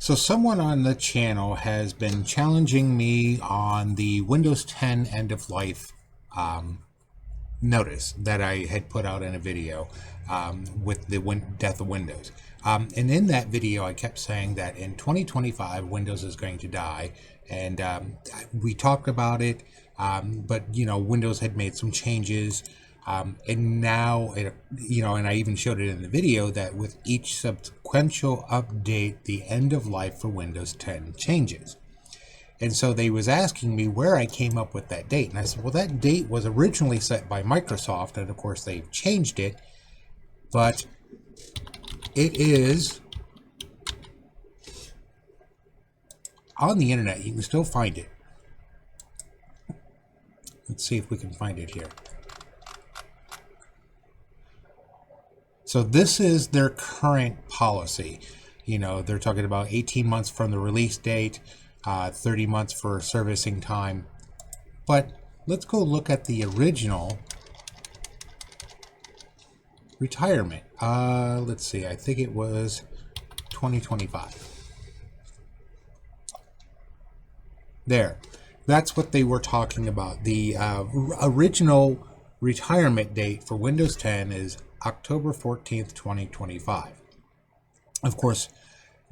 So someone on the channel has been challenging me on the Windows 10 end of life notice that I had put out in a video with the death of Windows. And in that video, I kept saying that in 2025, Windows is going to die. And we talked about it, but, Windows had made some changes. And now, and I even showed it in the video that with each sequential update, the end of life for Windows 10 changes. And so they was asking me where I came up with that date. And I said, well, that date was originally set by Microsoft. And of course, they've changed it. But it is on the internet. You can still find it. Let's see if we can find it here. So this is their current policy. They're talking about 18 months from the release date, 30 months for servicing time. But let's go look at the original retirement. Let's see, I think it was 2025. There. That's what they were talking about. The original retirement date for Windows 10 is October 14th, 2025. Of course,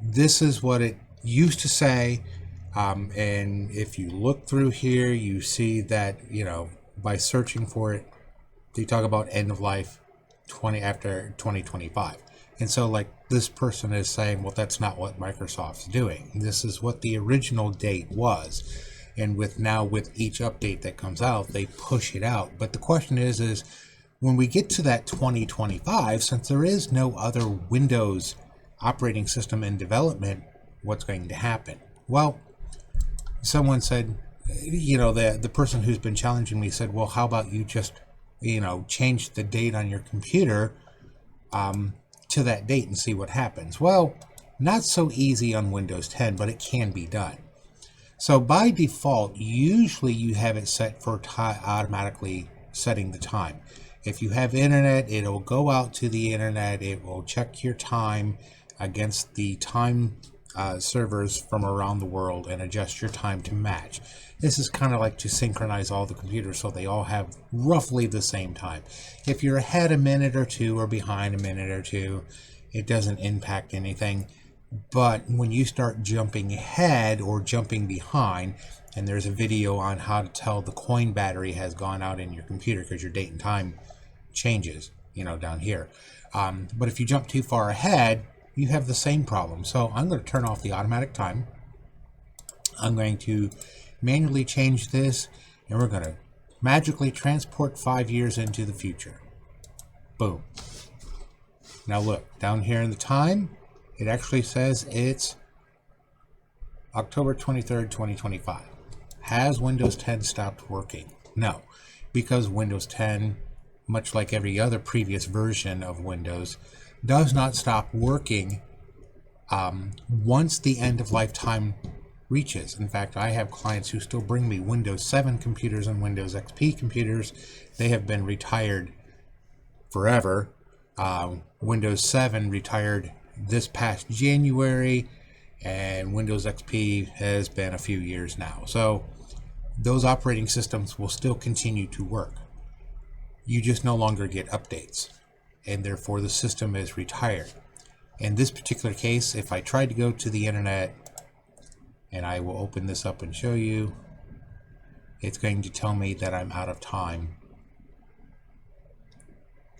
this is what it used to say. And if you look through here, you see that, by searching for it, they talk about end of life after 2025. And so like this person is saying, well, that's not what Microsoft's doing. This is what the original date was. And with each update that comes out, they push it out. But the question is when we get to that 2025, since there is no other Windows operating system in development, what's going to happen? Well, someone said, the person who's been challenging me said, well, how about you just, change the date on your computer to that date and see what happens? Well, not so easy on Windows 10, but it can be done. So by default, usually you have it set for automatically setting the time. If you have internet, it'll go out to the internet. It will check your time against the time servers from around the world and adjust your time to match. This is kind of like to synchronize all the computers so they all have roughly the same time. If you're ahead a minute or two or behind a minute or two, it doesn't impact anything. But when you start jumping ahead or jumping behind, and there's a video on how to tell the coin battery has gone out in your computer because your date and time changes, down here. But if you jump too far ahead, you have the same problem. So I'm going to turn off the automatic time. I'm going to manually change this, and we're going to magically transport 5 years into the future. Boom. Now look, down here in the time, it actually says it's October 23rd, 2025. Has Windows 10 stopped working? No, because Windows 10, much like every other previous version of Windows, does not stop working once the end of lifetime reaches. In fact, I have clients who still bring me Windows 7 computers and Windows XP computers. They have been retired forever. Windows 7 retired this past January, and Windows XP has been a few years now. So those operating systems will still continue to work. You just no longer get updates, and therefore the system is retired. In this particular case, if I tried to go to the internet, and I will open this up and show you, it's going to tell me that I'm out of time.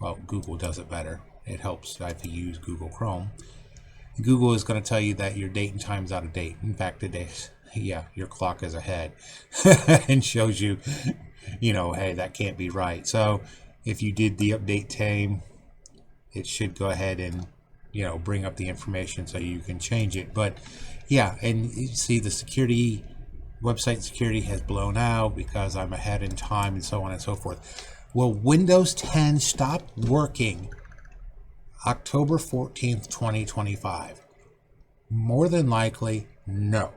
Well, Google does it better. It helps if you use Google Chrome. Google is going to tell you that your date and time is out of date. In fact, your clock is ahead and shows you, hey, that can't be right. So if you did the update time, it should go ahead and, bring up the information so you can change it. But yeah, and you see the website security has blown out because I'm ahead in time and so on and so forth. Will Windows 10 stop working October 14th, 2025? More than likely, no.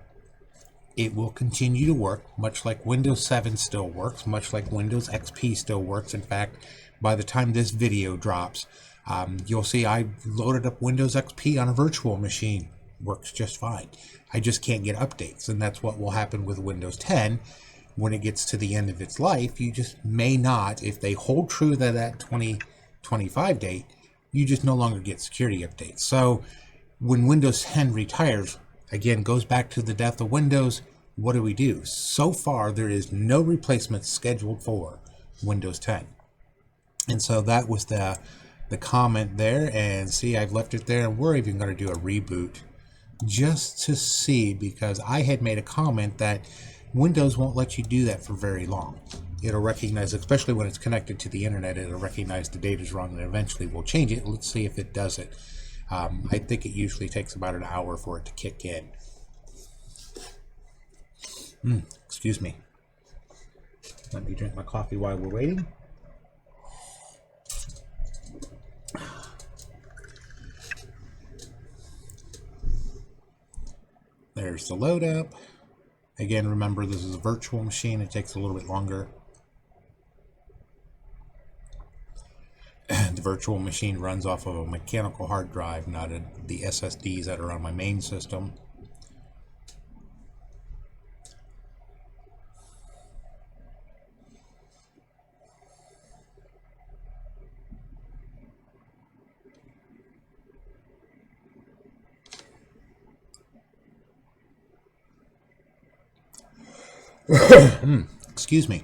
It will continue to work, much like Windows 7 still works, much like Windows XP still works. In fact, by the time this video drops, you'll see I loaded up Windows XP on a virtual machine works just fine. I just can't get updates, and that's what will happen with Windows 10. When it gets to the end of its life, you just may not, if they hold true to that 2025 date, you just no longer get security updates. So when Windows 10 retires, again, goes back to the death of Windows, what do we do? So far, there is no replacement scheduled for Windows 10. And so that was the comment there. And see, I've left it there, and we're even going to do a reboot just to see, because I had made a comment that Windows won't let you do that for very long. It'll recognize, especially when it's connected to the internet, it'll recognize the data's wrong and eventually will change it. Let's see if it does it. I think it usually takes about an hour for it to kick in. Excuse me. Let me drink my coffee while we're waiting. There's the load up. Again, remember, this is a virtual machine. It takes a little bit longer. The virtual machine runs off of a mechanical hard drive, not the SSDs that are on my main system. Excuse me.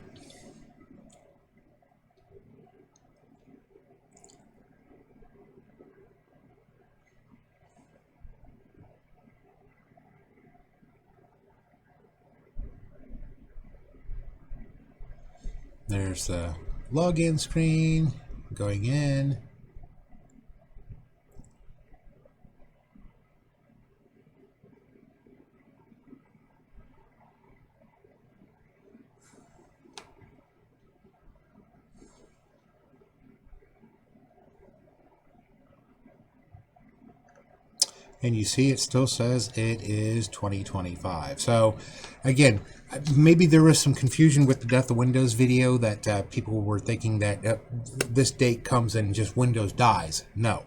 There's the login screen going in. And you see it still says it is 2025. So again, maybe there was some confusion with the Death of Windows video, that people were thinking that this date comes and just Windows dies. No.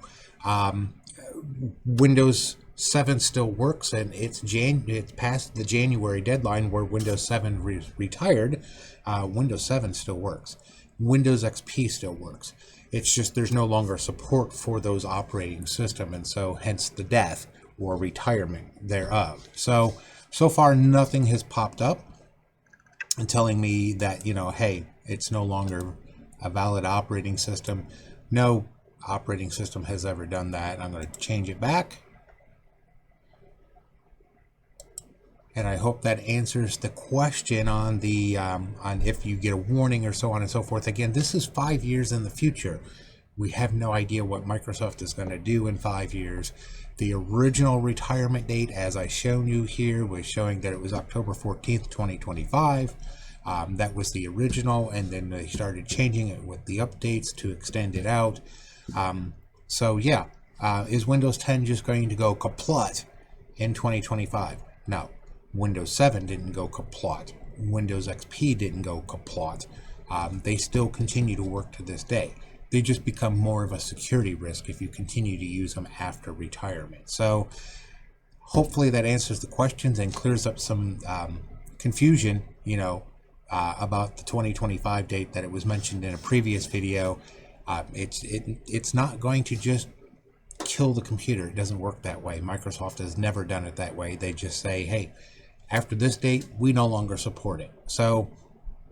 Windows 7 still works, and it's past the January deadline where Windows 7 retired. Windows 7 still works. Windows XP still works. It's just there's no longer support for those operating system, and so hence the death or retirement thereof. So far nothing has popped up and telling me that, hey, it's no longer a valid operating system. No operating system has ever done that. I'm going to change it back. And I hope that answers the question on the on if you get a warning or so on and so forth. Again, this is 5 years in the future. We have no idea what Microsoft is going to do in 5 years. The original retirement date, as I shown you here, was showing that it was October 14th, 2025. That was the original, and then they started changing it with the updates to extend it out. So yeah, is Windows 10 just going to go kaput in 2025? No. Windows 7 didn't go kaput. Windows XP didn't go kaput. They still continue to work to this day. They just become more of a security risk if you continue to use them after retirement. So hopefully that answers the questions and clears up some confusion, about the 2025 date that it was mentioned in a previous video. It's not going to just kill the computer. It doesn't work that way. Microsoft has never done it that way. They just say, hey, after this date, we no longer support it. So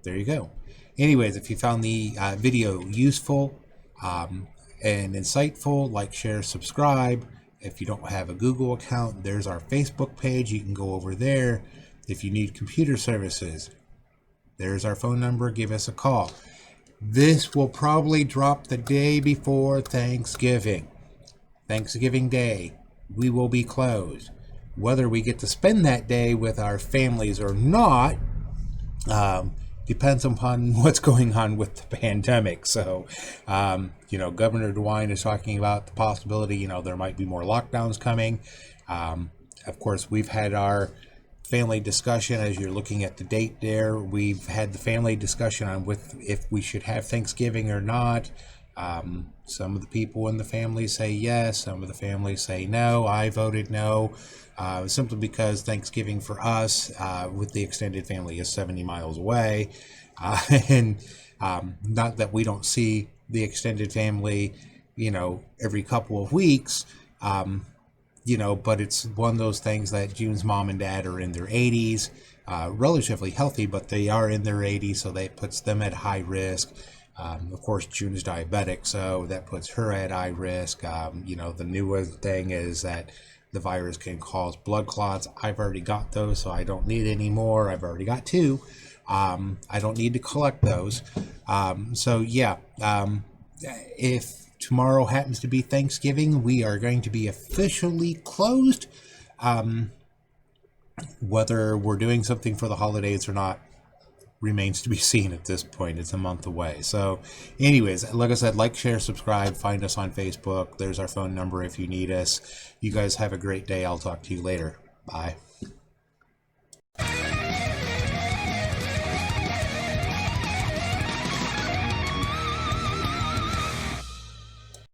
there you go. Anyways, if you found the video useful and insightful, like, share, subscribe. If you don't have a Google account, there's our Facebook page. You can go over there. If you need computer services, there's our phone number. Give us a call. This will probably drop the day before Thanksgiving. Thanksgiving Day, we will be closed. Whether we get to spend that day with our families or not depends upon what's going on with the pandemic. So, Governor DeWine is talking about the possibility, there might be more lockdowns coming. Of course, we've had our family discussion. As you're looking at the date there, we've had the family discussion on if we should have Thanksgiving or not. Some of the people in the family say yes, some of the families say no. I voted no, simply because Thanksgiving for us, with the extended family, is 70 miles away. And not that we don't see the extended family, every couple of weeks, but it's one of those things that June's mom and dad are in their 80s, relatively healthy, but they are in their 80s, so that puts them at high risk. Of course, June is diabetic, so that puts her at high risk. The newest thing is that the virus can cause blood clots. I've already got those, so I don't need any more. I've already got 2. I don't need to collect those. If tomorrow happens to be Thanksgiving, we are going to be officially closed. Whether we're doing something for the holidays or not remains to be seen at this point. It's a month away. So anyways, like I said, like, share, subscribe, find us on Facebook. There's our phone number if you need us. You guys have a great day. I'll talk to you later. Bye.